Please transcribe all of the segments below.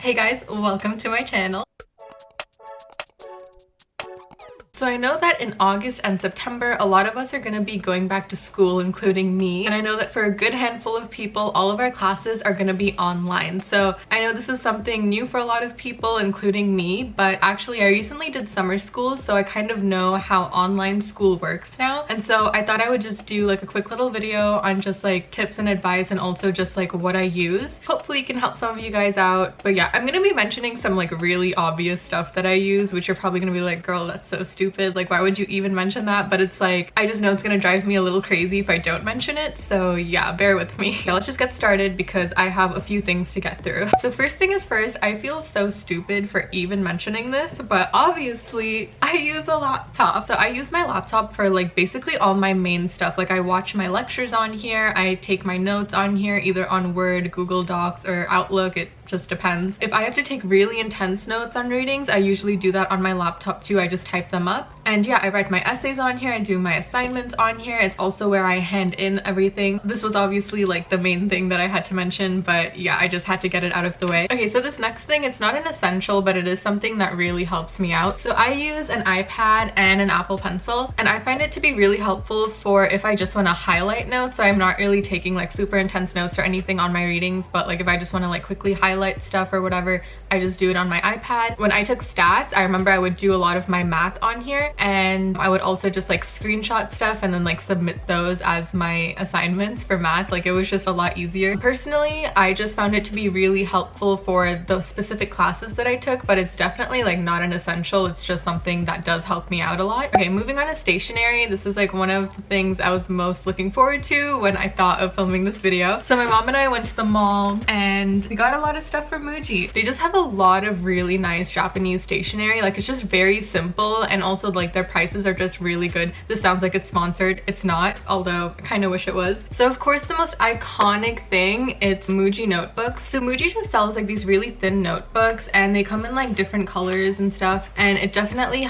Hey guys, welcome to my channel. So I know that in August and September, a lot of us are going to be going back to school, including me. And I know that for a good handful of people, all of our classes are going to be online. So I know this is something new for a lot of people, including me, but actually I recently did summer school, so I kind of know how online school works now. And so I thought I would just do like a quick little video on just like tips and advice and also just like what I use. Hopefully it can help some of you guys out. But yeah, I'm going to be mentioning some like really obvious stuff that I use, which you're probably going to be like, girl, that's so stupid. Like, why would you even mention that? But it's like, I just know it's gonna drive me a little crazy if I don't mention it. So yeah, bear with me. Okay, let's just get started because I have a few things to get through. So first thing is first, I feel so stupid for even mentioning this, but obviously I use a laptop. So I use my laptop for like basically all my main stuff. Like I watch my lectures on here, I take my notes on here, either on Word, Google Docs, or Outlook. It just depends. If I have to take really intense notes on readings, I usually do that on my laptop too. I just type them up. And yeah, I write my essays on here, I do my assignments on here. It's also where I hand in everything. This was obviously like the main thing that I had to mention, but yeah, I just had to get it out of the way. Okay, so this next thing, it's not an essential, but it is something that really helps me out. So I use an iPad and an Apple Pencil, and I find it to be really helpful for if I just want to highlight notes. So I'm not really taking like super intense notes or anything on my readings, but like if I just want to like quickly highlight stuff or whatever, I just do it on my iPad. When I took stats, I remember I would do a lot of my math on here, and I would also just like screenshot stuff and then like submit those as my assignments for math. Like it was just a lot easier. Personally, I just found it to be really helpful for those specific classes that I took, but it's definitely like not an essential. It's just something that does help me out a lot. Okay, moving on to stationery. This is like one of the things I was most looking forward to when I thought of filming this video. So my mom and I went to the mall and we got a lot of stuff from Muji. They just have a lot of really nice Japanese stationery. Like it's just very simple, and also like their prices are just really good. This sounds like it's sponsored. It's not, although I kind of wish it was. So of course the most iconic thing, it's Muji notebooks. So Muji just sells like these really thin notebooks, and they come in like different colors and stuff, and it definitely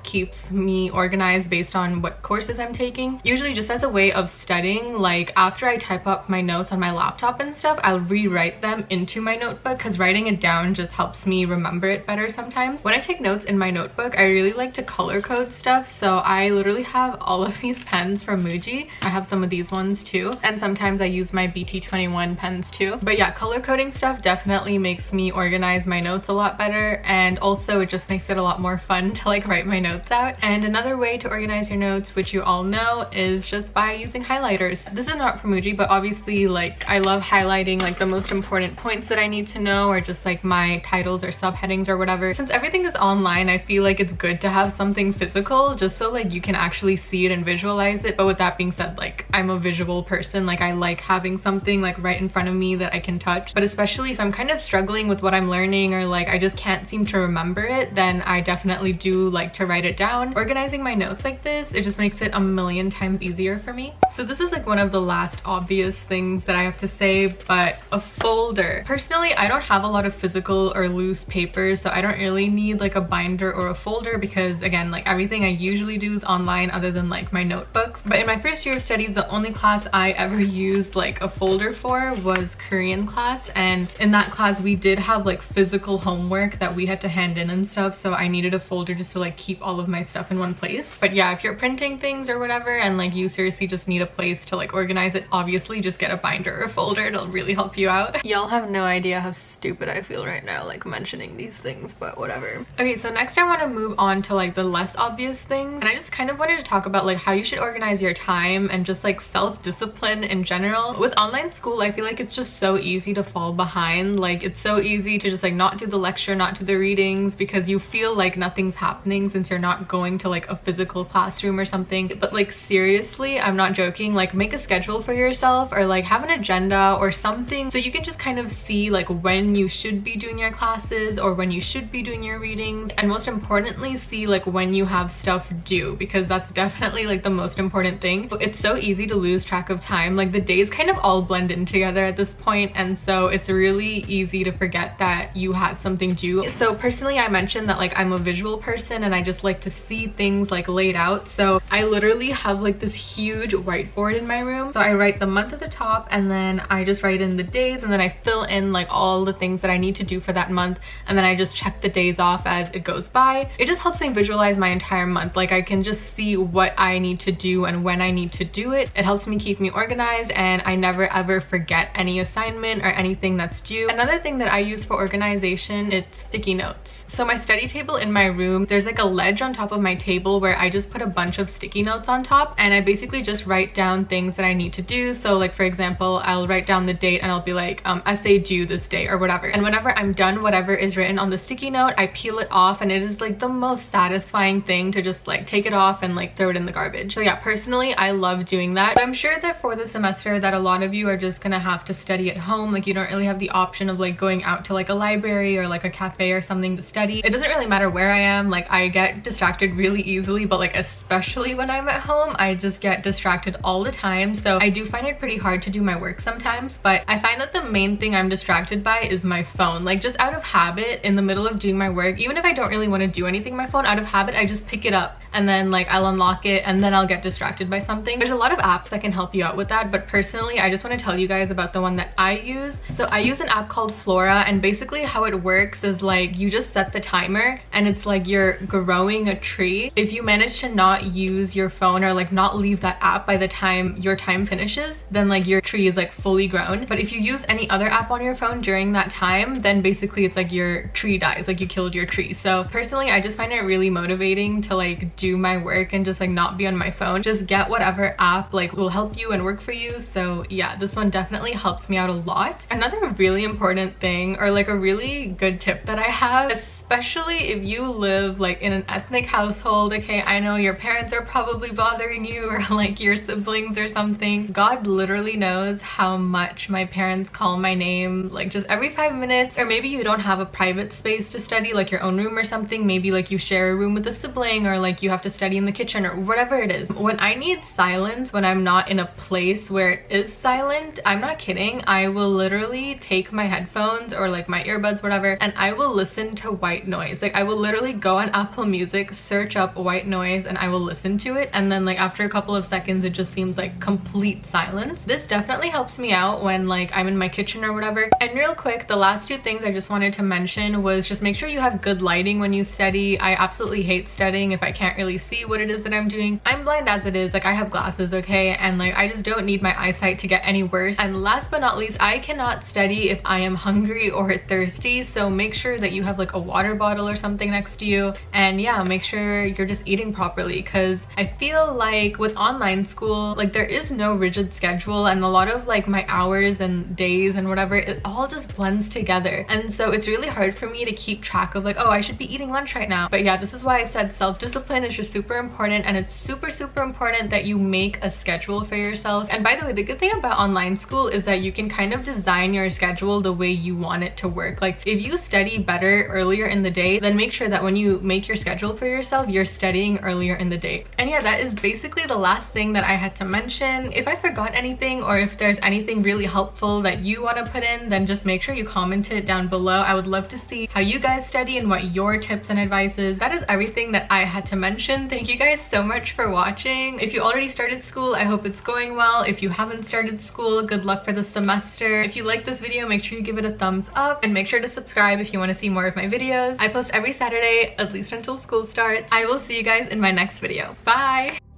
keeps me organized based on what courses I'm taking. Usually just as a way of studying, like after I type up my notes on my laptop and stuff, I'll rewrite them into my notebook because writing it down just helps me remember it better sometimes. When I take notes in my notebook, I really like to color code stuff. So I literally have all of these pens from Muji. I have some of these ones too, and sometimes I use my BT21 pens too. But yeah, color coding stuff definitely makes me organize my notes a lot better, and also it just makes it a lot more fun to like write my notes out. And another way to organize your notes, which you all know, is just by using highlighters. This is not from Muji, but obviously like I love highlighting like the most important points that I need to know, or just like my titles or subheadings or whatever. Since everything is online, I feel like it's good to have something physical just so like you can actually see it and visualize it. But with that being said, like I'm a visual person, like I like having something like right in front of me that I can touch. But especially if I'm kind of struggling with what I'm learning, or like I just can't seem to remember it, then I definitely do like to write it down. Organizing my notes like this, it just makes it a million times easier for me. So this is like one of the last obvious things that I have to say, but a folder. Personally, I don't have a lot of physical or loose papers, so I don't really need like a binder or a folder because again, like everything I usually do is online other than like my notebooks. But in my first year of studies, the only class I ever used like a folder for was Korean class, and in that class we did have like physical homework that we had to hand in and stuff, so I needed a folder just to like keep all of my stuff in one place. But yeah, if you're printing things or whatever and like you seriously just need a place to like organize it, obviously just get a binder or a folder. It'll really help you out. Y'all have no idea how stupid I feel right now like mentioning these things, but whatever. Okay, so next I want to move on to like the less obvious things, and I just kind of wanted to talk about like how you should organize your time and just like self-discipline in general. With online school, I feel like it's just so easy to fall behind. Like it's so easy to just like not do the lecture, not do the readings, because you feel like nothing's happening since you're not going to like a physical classroom or something. But like seriously, I'm not joking, like make a schedule for yourself, or like have an agenda or something, so you can just kind of see like when you should be doing your classes or when you should be doing your readings, and most importantly see like when you have stuff due, because that's definitely like the most important thing. It's so easy to lose track of time. Like the days kind of all blend in together at this point, and so it's really easy to forget that you had something due. So personally, I mentioned that like I'm a visual person and I just like to see things like laid out. So I literally have like this huge whiteboard in my room. So I write the month at the top, and then I just write in the days, and then I fill in like all the things that I need to do for that month, and then I just check the days off as it goes by. It just helps me visualize my entire month. Like I can just see what I need to do and when I need to do it. It helps me keep me organized, and I never ever forget any assignment or anything that's due. Another thing that I use for organization, it's sticky notes. So my study table in my room, there's like a ledge on top of my table where I just put a bunch of sticky notes on top, and I basically just write down things that I need to do. So like for example, I'll write down the date and I'll be like essay due this day or whatever, and whenever I'm done whatever is written on the sticky note, I peel it off, and it is like the most satisfying thing to just like take it off and like throw it in the garbage. So yeah, personally I love doing that. So I'm sure that for the semester that a lot of you are just gonna have to study at home. Like you don't really have the option of like going out to like a library or like a cafe or something to study. It doesn't really matter where I am. Like I get distracted really easily, but like especially when I'm at home, I just get distracted all the time. So I do find it pretty hard to do my work sometimes, but I find that the main thing I'm distracted by is my phone. Like just out of habit, in the middle of doing my work, even if I don't really want to do anything on my phone, out of habit I just pick it up, and then like I'll unlock it, and then I'll get distracted by something. There's a lot of apps that can help you out with that, but personally I just want to tell you guys about the one that I use. So I use an app called Flora, and basically how it works is like you just set the timer, and it's like you're growing a tree. If you manage to not use your phone or like not leave that app by the time your time finishes, then like your tree is like fully grown. But if you use any other app on your phone during that time, then basically it's like your tree dies, like you killed your tree. So personally I just find it really motivating to like do my work and just like not be on my phone. Just get whatever app like will help you and work for you. So yeah, this one definitely helps me out a lot. Another really important thing, or like a really good tip that I have, especially if you live like in an ethnic household, okay, I know your parents are probably bothering you, or like your siblings or something. God literally knows how much my parents call my name like just every 5 minutes. Or maybe you don't have a private space to study, like your own room or something. Maybe like you share a room with a sibling, or like you have to study in the kitchen or whatever it is. When I need silence, when I'm not in a place where it is silent, I'm not kidding, I will literally take my headphones or like my earbuds, whatever, and I will listen to white noise. Like I will literally go on Apple Music, search up white noise, and I will listen to it, and then like after a couple of seconds it just seems like complete silence. This definitely helps me out when like I'm in my kitchen or whatever. And real quick, the last two things I just wanted to mention was just make sure you have good lighting when you study. I absolutely hate studying if I can't really see what it is that I'm doing. I'm blind as it is, like I have glasses, okay, and like I just don't need my eyesight to get any worse. And last but not least, I cannot study if I am hungry or thirsty, so make sure that you have like a water bottle or something next to you. And yeah, make sure you're just eating properly, because I feel like with online school, like there is no rigid schedule, and a lot of like my hours and days and whatever, it all just blends together, and so it's really hard for me to keep track of like, oh, I should be eating lunch right now. But yeah, this is why I said self-discipline is just super important, and it's super important that you make a schedule for yourself. And by the way, the good thing about online school is that you can kind of design your schedule the way you want it to work. Like if you study better earlier in the day, then make sure that when you make your schedule for yourself, you're studying earlier in the day. And yeah, that is basically the last thing that I had to mention. If I forgot anything, or if there's anything really helpful that you want to put in, then just make sure you comment it down below. I would love to see how you guys study and what your tips and advice is. That is everything that I had to mention. Thank you guys so much for watching. If you already started school, I hope it's going well. If you haven't started school, good luck for the semester. If you like this video, make sure you give it a thumbs up, and make sure to subscribe if you want to see more of my videos. I post every Saturday, at least until school starts. I will see you guys in my next video. Bye!